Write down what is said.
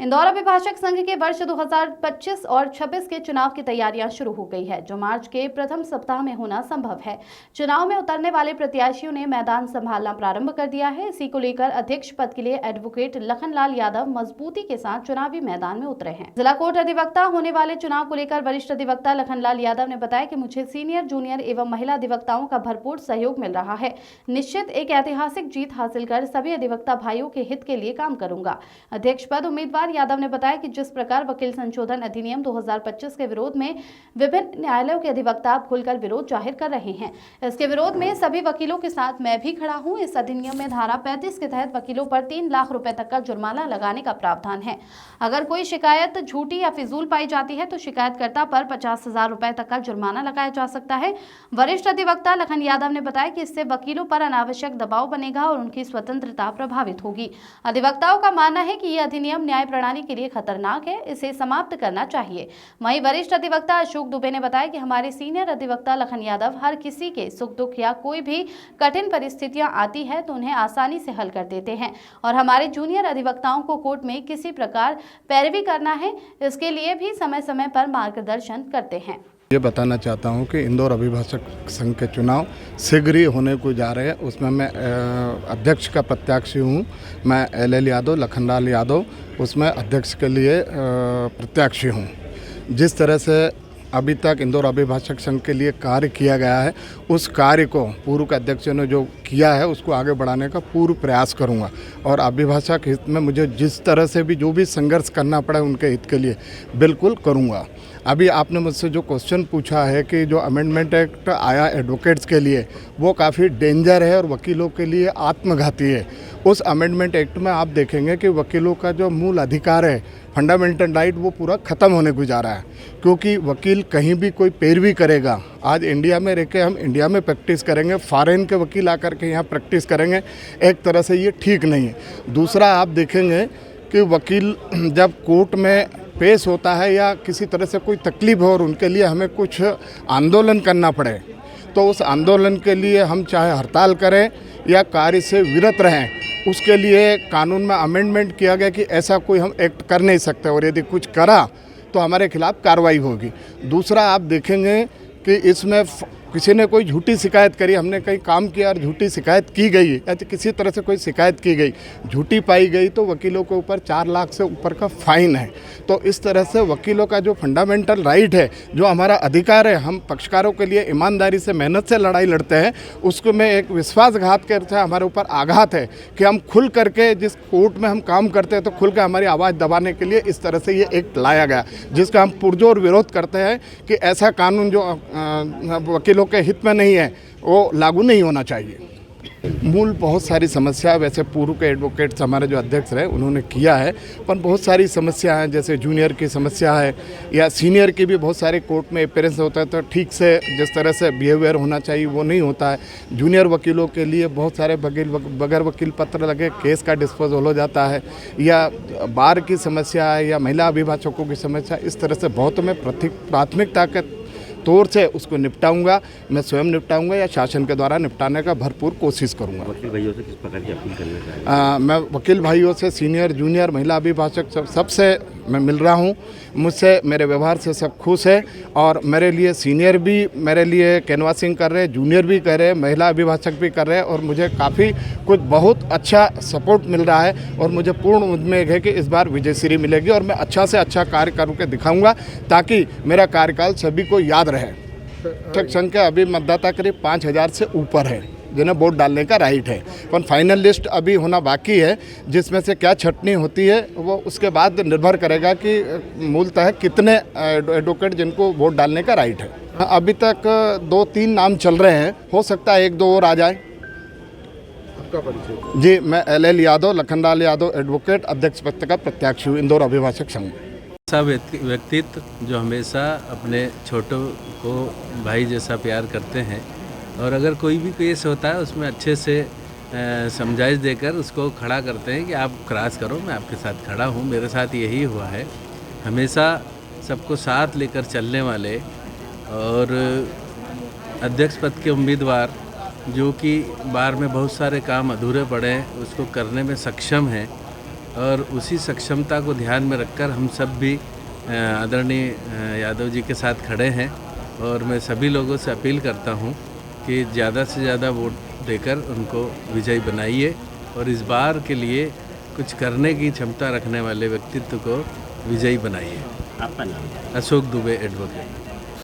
इंदौर अभिभाषक संघ के वर्ष 2025 और 26 के चुनाव की तैयारियां शुरू हो गई है, जो मार्च के प्रथम सप्ताह में होना संभव है। चुनाव में उतरने वाले प्रत्याशियों ने मैदान संभालना प्रारंभ कर दिया है। इसी को लेकर अध्यक्ष पद के लिए एडवोकेट लखनलाल यादव मजबूती के साथ चुनावी मैदान में उतरे हैं। जिला कोर्ट अधिवक्ता होने वाले चुनाव को लेकर वरिष्ठ अधिवक्ता लखनलाल यादव ने बताया कि मुझे सीनियर, जूनियर एवं महिला अधिवक्ताओं का भरपूर सहयोग मिल रहा है। निश्चित एक ऐतिहासिक जीत हासिल कर सभी अधिवक्ता भाइयों के हित के लिए काम करूंगा। अध्यक्ष पद उम्मीदवार यादव ने बताया कि जिस प्रकार वकील संशोधन अधिनियम 2025 के विरोध में विभिन्न न्यायालयों के अधिवक्ता खुलकर विरोध जाहिर कर रहे हैं, इसके विरोध में सभी वकीलों के साथ मैं भी खड़ा हूं। इस अधिनियम में धारा 35 के तहत वकीलों पर 3 लाख रुपए तक का जुर्माना लगाने का प्रावधान है। अगर कोई शिकायत झूठी या फिजूल पाई जाती है तो शिकायतकर्ता पर 50,000 रुपए तक का जुर्माना लगाया जा सकता है। वरिष्ठ अधिवक्ता लखन यादव ने बताया कि इससे वकीलों पर अनावश्यक दबाव बनेगा और उनकी स्वतंत्रता प्रभावित होगी। अधिवक्ताओं का मानना है कि यह अधिनियम न्याय प्रणाली के लिए खतरनाक है, इसे समाप्त करना चाहिए। वहीं वरिष्ठ अधिवक्ता अशोक दुबे ने बताया कि हमारे सीनियर अधिवक्ता लखन यादव हर किसी के सुख दुख या कोई भी कठिन परिस्थितियां आती है तो उन्हें आसानी से हल कर देते हैं और हमारे जूनियर अधिवक्ताओं को कोर्ट में किसी प्रकार पैरवी करना है, इसके लिए भी समय समय पर मार्गदर्शन करते हैं। ये बताना चाहता हूँ कि इंदौर अभिभाषक संघ के चुनाव शीघ्र ही होने को जा रहे हैं। उसमें मैं अध्यक्ष का प्रत्याशी हूँ। मैं LL यादव, लखनलाल यादव उसमें अध्यक्ष के लिए प्रत्याशी हूँ। जिस तरह से अभी तक इंदौर अभिभाषक संघ के लिए कार्य किया गया है, उस कार्य को पूर्व के अध्यक्षों ने जो किया है उसको आगे बढ़ाने का पूर्ण प्रयास करूंगा और अभिभाषक हित में मुझे जिस तरह से भी जो भी संघर्ष करना पड़े उनके हित के लिए बिल्कुल करूंगा। अभी आपने मुझसे जो क्वेश्चन पूछा है कि जो अमेंडमेंट एक्ट आया एडवोकेट्स के लिए, वो काफ़ी डेंजर है और वकीलों के लिए आत्मघाती है। उस अमेंडमेंट एक्ट में आप देखेंगे कि वकीलों का जो मूल अधिकार है, फंडामेंटल राइट, वो पूरा ख़त्म होने को जा रहा है, क्योंकि वकील कहीं भी कोई पैरवी करेगा। आज इंडिया में रह के हम इंडिया में प्रैक्टिस करेंगे, फॉरेन के वकील आकर के यहाँ प्रैक्टिस करेंगे, एक तरह से ये ठीक नहीं है। दूसरा आप देखेंगे कि वकील जब कोर्ट में पेश होता है या किसी तरह से कोई तकलीफ हो और उनके लिए हमें कुछ आंदोलन करना पड़े, तो उस आंदोलन के लिए हम चाहे हड़ताल करें या कार्य से विरत रहें, उसके लिए कानून में अमेंडमेंट किया गया कि ऐसा कोई हम एक्ट कर नहीं सकते और यदि कुछ करा तो हमारे खिलाफ कार्रवाई होगी। दूसरा आप देखेंगे कि इसमें किसी ने कोई झूठी शिकायत करी, हमने कहीं काम किया और झूठी शिकायत की गई या तो किसी तरह से कोई शिकायत की गई, झूठी पाई गई, तो वकीलों के ऊपर 4 लाख से ऊपर का फाइन है। तो इस तरह से वकीलों का जो फंडामेंटल राइट है, जो हमारा अधिकार है, हम पक्षकारों के लिए ईमानदारी से मेहनत से लड़ाई लड़ते हैं, उसको में एक विश्वासघात करते हैं, हमारे ऊपर आघात है कि हम खुल करके जिस कोर्ट में हम काम करते हैं तो खुल के हमारी आवाज़ दबाने के लिए इस तरह से ये एक्ट लाया गया, जिसका हम पुरजोर विरोध करते हैं कि ऐसा कानून जो वकीलों के हित में नहीं है वो लागू नहीं होना चाहिए। मूल बहुत सारी समस्या, वैसे पूर्व के एडवोकेट्स हमारे जो अध्यक्ष रहे उन्होंने किया है, पर बहुत सारी समस्या हैं, जैसे जूनियर की समस्या है या सीनियर की भी बहुत सारे कोर्ट में अपेयरेंस होता है तो ठीक से जिस तरह से बिहेवियर होना चाहिए वो नहीं होता है। जूनियर वकीलों के लिए बहुत सारे बगैर वकील पत्र लगे केस का डिस्पोजल हो जाता है, या बार की समस्या है या महिला अभिभाषकों की समस्या, इस तरह से बहुत मैं प्राथमिकता के तौर से उसको निपटाऊंगा। मैं स्वयं निपटाऊंगा या शासन के द्वारा निपटाने का भरपूर कोशिश करूंगा। वकील भाइयों से किस प्रकार की अपील करना चाहिए? मैं वकील भाइयों से, सीनियर, जूनियर, महिला अभिभाषक सबसे मैं मिल रहा हूं। मुझसे, मेरे व्यवहार से सब खुश है और मेरे लिए सीनियर भी मेरे लिए कैनवासिंग कर रहे हैं, जूनियर भी कर रहे हैं, महिला अभिभाषक भी कर रहे हैं और मुझे काफ़ी कुछ बहुत अच्छा सपोर्ट मिल रहा है और मुझे पूर्ण उम्मीद है कि इस बार विजयश्री मिलेगी और मैं अच्छा से अच्छा कार्य करके दिखाऊंगा ताकि मेरा कार्यकाल सभी को याद रहे। अध्यक्ष संख्या अभी मतदाता करीब 5,000 से ऊपर है जिन्हें वोट डालने का राइट है, पर फाइनल लिस्ट अभी होना बाकी है, जिसमें से क्या छटनी होती है वो उसके बाद निर्भर करेगा कि मूलतः कितने एडवोकेट जिनको वोट डालने का राइट है। अभी तक 2-3 नाम चल रहे हैं, हो सकता है 1-2 और आ जाए। आपका परिचय? जी, मैं LL यादव, लखनलाल यादव, एडवोकेट, अध्यक्ष पद का प्रत्याशी हूँ इंदौर अभिभाषक संघ। ऐसा व्यक्तित्व जो हमेशा अपने छोटों को भाई जैसा प्यार करते हैं और अगर कोई भी केस होता है उसमें अच्छे से समझाइश देकर उसको खड़ा करते हैं कि आप क्रॉस करो, मैं आपके साथ खड़ा हूँ। मेरे साथ यही हुआ है, हमेशा सबको साथ लेकर चलने वाले और अध्यक्ष पद के उम्मीदवार जो कि बार में बहुत सारे काम अधूरे पड़े हैं उसको करने में सक्षम हैं और उसी सक्षमता को ध्यान में रखकर हम सब भी आदरणीय यादव जी के साथ खड़े हैं। और मैं सभी लोगों से अपील करता हूं कि ज़्यादा से ज़्यादा वोट देकर उनको विजयी बनाइए और इस बार के लिए कुछ करने की क्षमता रखने वाले व्यक्तित्व को विजयी बनाइए। आपका नाम? अशोक दुबे एडवोकेट।